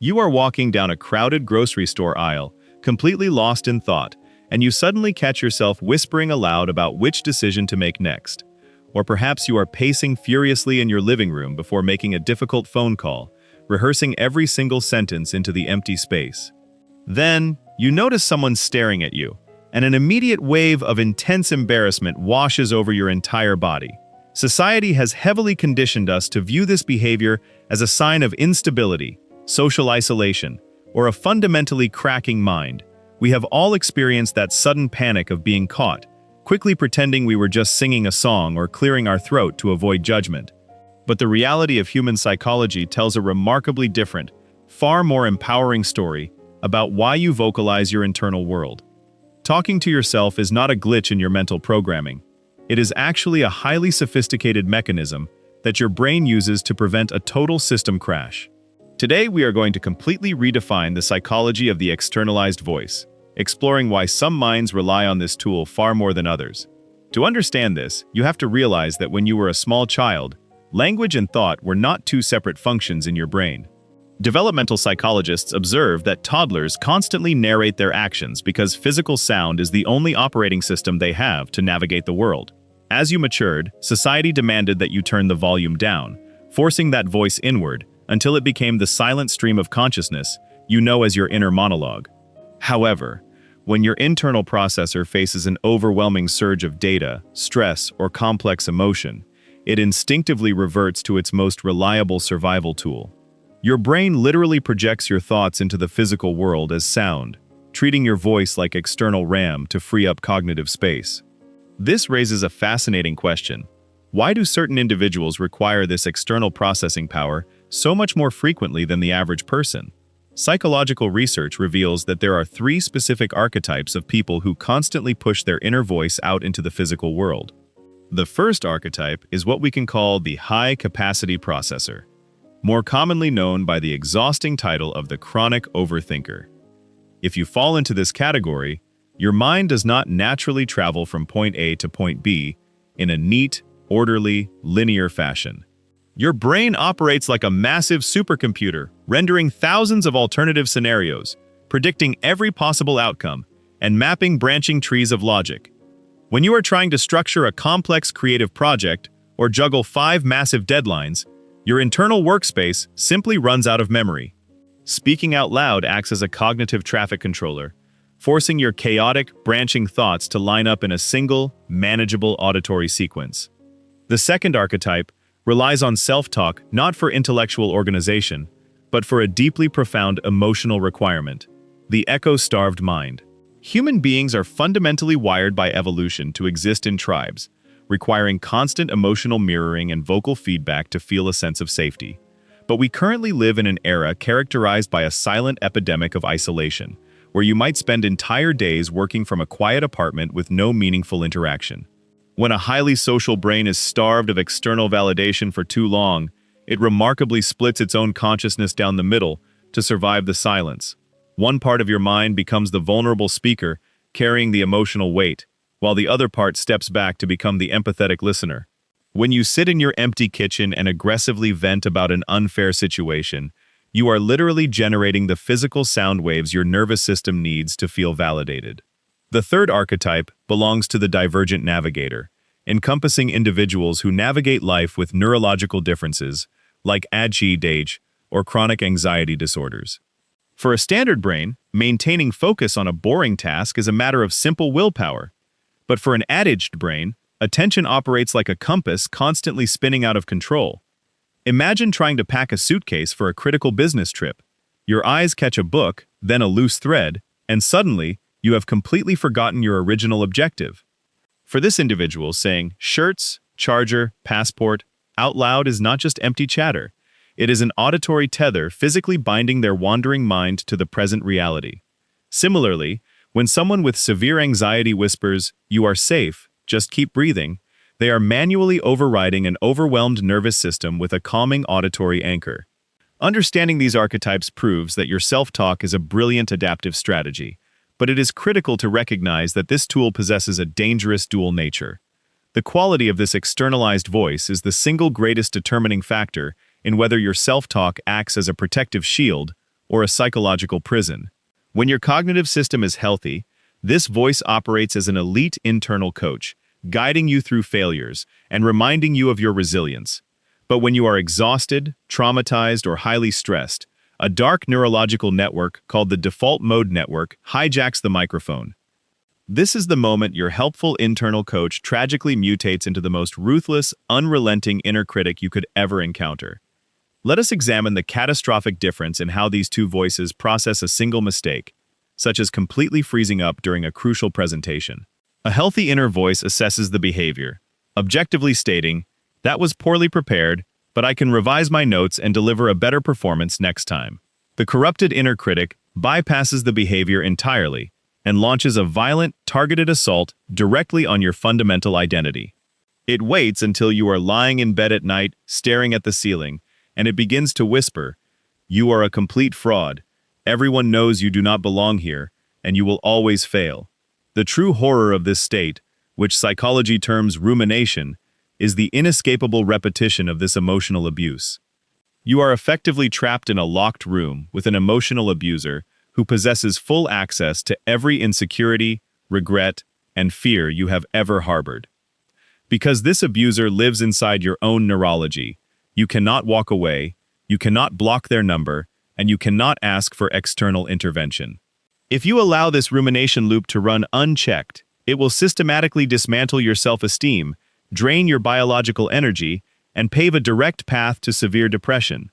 You are walking down a crowded grocery store aisle, completely lost in thought, and you suddenly catch yourself whispering aloud about which decision to make next. Or perhaps you are pacing furiously in your living room before making a difficult phone call, rehearsing every single sentence into the empty space. Then, you notice someone staring at you, and an immediate wave of intense embarrassment washes over your entire body. Society has heavily conditioned us to view this behavior as a sign of instability, social isolation, or a fundamentally cracking mind. We have all experienced that sudden panic of being caught, quickly pretending we were just singing a song or clearing our throat to avoid judgment. But the reality of human psychology tells a remarkably different, far more empowering story about why you vocalize your internal world. Talking to yourself is not a glitch in your mental programming. It is actually a highly sophisticated mechanism that your brain uses to prevent a total system crash. Today, we are going to completely redefine the psychology of the externalized voice, exploring why some minds rely on this tool far more than others. To understand this, you have to realize that when you were a small child, language and thought were not two separate functions in your brain. Developmental psychologists observe that toddlers constantly narrate their actions because physical sound is the only operating system they have to navigate the world. As you matured, society demanded that you turn the volume down, forcing that voice inward until it became the silent stream of consciousness you know as your inner monologue. However, when your internal processor faces an overwhelming surge of data, stress, or complex emotion, it instinctively reverts to its most reliable survival tool. Your brain literally projects your thoughts into the physical world as sound, treating your voice like external RAM to free up cognitive space. This raises a fascinating question. Why do certain individuals require this external processing power so much more frequently than the average person? Psychological research reveals that there are three specific archetypes of people who constantly push their inner voice out into the physical world. The first archetype is what we can call the high-capacity processor, more commonly known by the exhausting title of the chronic overthinker. If you fall into this category, your mind does not naturally travel from point A to point B in a neat, orderly, linear fashion. Your brain operates like a massive supercomputer, rendering thousands of alternative scenarios, predicting every possible outcome, and mapping branching trees of logic. When you are trying to structure a complex creative project or juggle 5 massive deadlines, your internal workspace simply runs out of memory. Speaking out loud acts as a cognitive traffic controller, forcing your chaotic, branching thoughts to line up in a single, manageable auditory sequence. The second archetype relies on self-talk not for intellectual organization, but for a deeply profound emotional requirement: the echo-starved mind. Human beings are fundamentally wired by evolution to exist in tribes, requiring constant emotional mirroring and vocal feedback to feel a sense of safety. But we currently live in an era characterized by a silent epidemic of isolation, where you might spend entire days working from a quiet apartment with no meaningful interaction. When a highly social brain is starved of external validation for too long, it remarkably splits its own consciousness down the middle to survive the silence. One part of your mind becomes the vulnerable speaker, carrying the emotional weight, while the other part steps back to become the empathetic listener. When you sit in your empty kitchen and aggressively vent about an unfair situation, you are literally generating the physical sound waves your nervous system needs to feel validated. The third archetype belongs to the divergent navigator, encompassing individuals who navigate life with neurological differences, like ADHD or chronic anxiety disorders. For a standard brain, maintaining focus on a boring task is a matter of simple willpower. But for an ADHD brain, attention operates like a compass constantly spinning out of control. Imagine trying to pack a suitcase for a critical business trip. Your eyes catch a book, then a loose thread, and suddenly, you have completely forgotten your original objective. For this individual, saying shirts, charger, passport out loud is not just empty chatter. It is an auditory tether physically binding their wandering mind to the present reality. Similarly, when someone with severe anxiety whispers, "You are safe, just keep breathing," they are manually overriding an overwhelmed nervous system with a calming auditory anchor. Understanding these archetypes proves that your self-talk is a brilliant adaptive strategy, but it is critical to recognize that this tool possesses a dangerous dual nature. The quality of this externalized voice is the single greatest determining factor in whether your self-talk acts as a protective shield or a psychological prison. When your cognitive system is healthy, this voice operates as an elite internal coach, guiding you through failures and reminding you of your resilience. But when you are exhausted, traumatized, or highly stressed, a dark neurological network called the default mode network hijacks the microphone. This is the moment your helpful internal coach tragically mutates into the most ruthless, unrelenting inner critic you could ever encounter. Let us examine the catastrophic difference in how these two voices process a single mistake, such as completely freezing up during a crucial presentation. A healthy inner voice assesses the behavior, objectively stating, "That was poorly prepared, but I can revise my notes and deliver a better performance next time." The corrupted inner critic bypasses the behavior entirely and launches a violent, targeted assault directly on your fundamental identity. It waits until you are lying in bed at night, staring at the ceiling, and it begins to whisper, "You are a complete fraud. Everyone knows you do not belong here, and you will always fail." The true horror of this state, which psychology terms rumination, is the inescapable repetition of this emotional abuse. You are effectively trapped in a locked room with an emotional abuser who possesses full access to every insecurity, regret, and fear you have ever harbored. Because this abuser lives inside your own neurology, you cannot walk away, you cannot block their number, and you cannot ask for external intervention. If you allow this rumination loop to run unchecked, it will systematically dismantle your self-esteem, drain your biological energy, and pave a direct path to severe depression.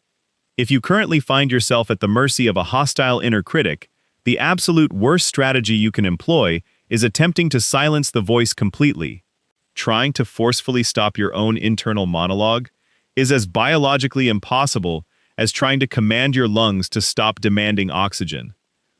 If you currently find yourself at the mercy of a hostile inner critic, the absolute worst strategy you can employ is attempting to silence the voice completely. Trying to forcefully stop your own internal monologue is as biologically impossible as trying to command your lungs to stop demanding oxygen.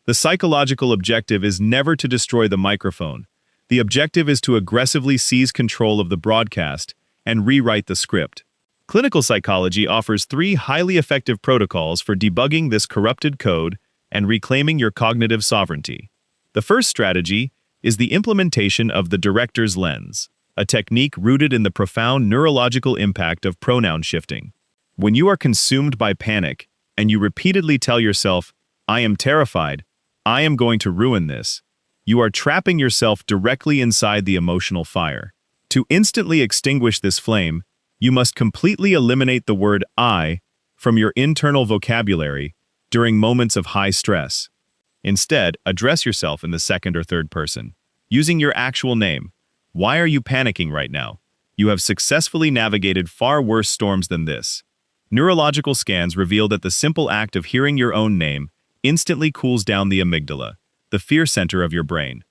The psychological objective is never to destroy the microphone. The objective is to aggressively seize control of the broadcast and rewrite the script. Clinical psychology offers 3 highly effective protocols for debugging this corrupted code and reclaiming your cognitive sovereignty. The first strategy is the implementation of the director's lens, a technique rooted in the profound neurological impact of pronoun shifting. When you are consumed by panic and you repeatedly tell yourself, "I am terrified, I am going to ruin this," you are trapping yourself directly inside the emotional fire. To instantly extinguish this flame, you must completely eliminate the word "I" from your internal vocabulary during moments of high stress. Instead, address yourself in the second or third person, using your actual name. Why are you panicking right now? You have successfully navigated far worse storms than this. Neurological scans reveal that the simple act of hearing your own name instantly cools down the amygdala, the fear center of your brain.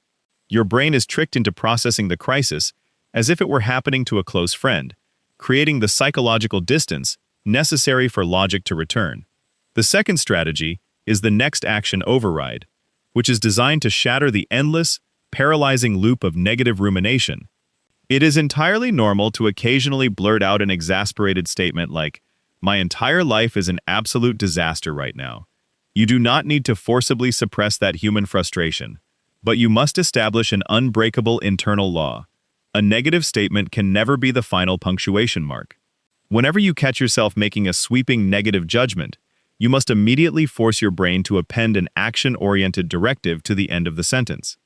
Your brain is tricked into processing the crisis as if it were happening to a close friend, creating the psychological distance necessary for logic to return. The second strategy is the next action override, which is designed to shatter the endless, paralyzing loop of negative rumination. It is entirely normal to occasionally blurt out an exasperated statement like, "My entire life is an absolute disaster right now." You do not need to forcibly suppress that human frustration, but you must establish an unbreakable internal law. A negative statement can never be the final punctuation mark. Whenever you catch yourself making a sweeping negative judgment, you must immediately force your brain to append an action-oriented directive to the end of the sentence.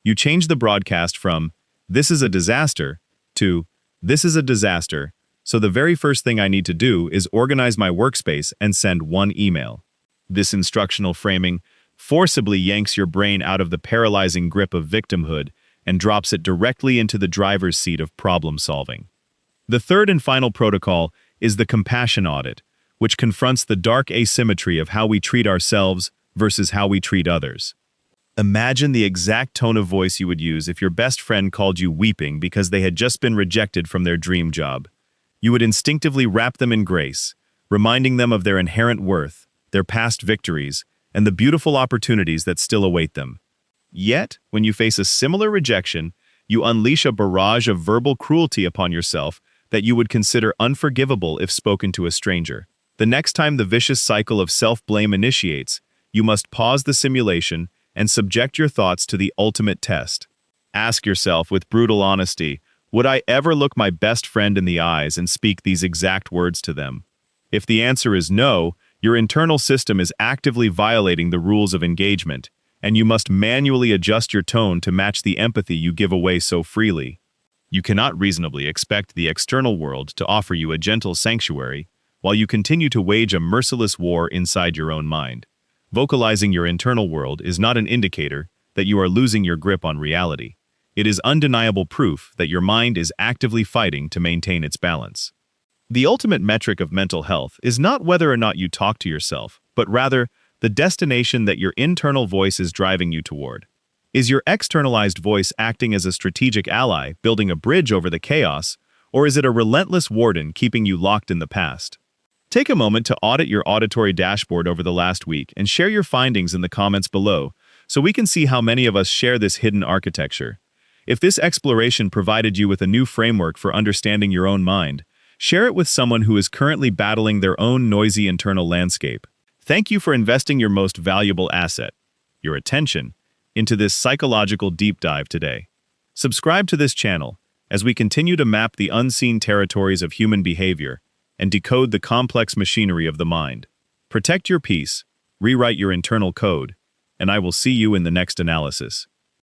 You change the broadcast from, "This is a disaster," to, "This is a disaster, so the very first thing I need to do is organize my workspace and send one email." This instructional framing forcibly yanks your brain out of the paralyzing grip of victimhood and drops it directly into the driver's seat of problem solving. The third and final protocol is the compassion audit, which confronts the dark asymmetry of how we treat ourselves versus how we treat others. Imagine the exact tone of voice you would use if your best friend called you weeping because they had just been rejected from their dream job. You would instinctively wrap them in grace, reminding them of their inherent worth, their past victories, and the beautiful opportunities that still await them. Yet, when you face a similar rejection, you unleash a barrage of verbal cruelty upon yourself that you would consider unforgivable if spoken to a stranger. The next time the vicious cycle of self-blame initiates, you must pause the simulation and subject your thoughts to the ultimate test. Ask yourself with brutal honesty, would I ever look my best friend in the eyes and speak these exact words to them? If the answer is no, Your internal system is actively violating the rules of engagement, and you must manually adjust your tone to match the empathy you give away so freely. You cannot reasonably expect the external world to offer you a gentle sanctuary while you continue to wage a merciless war inside your own mind. Vocalizing your internal world is not an indicator that you are losing your grip on reality. It is undeniable proof that your mind is actively fighting to maintain its balance. The ultimate metric of mental health is not whether or not you talk to yourself, but rather the destination that your internal voice is driving you toward. Is your externalized voice acting as a strategic ally, building a bridge over the chaos, or is it a relentless warden keeping you locked in the past? Take a moment to audit your auditory dashboard over the last week and share your findings in the comments below so we can see how many of us share this hidden architecture. If this exploration provided you with a new framework for understanding your own mind, share it with someone who is currently battling their own noisy internal landscape. Thank you for investing your most valuable asset, your attention, into this psychological deep dive today. Subscribe to this channel as we continue to map the unseen territories of human behavior and decode the complex machinery of the mind. Protect your peace, rewrite your internal code, and I will see you in the next analysis.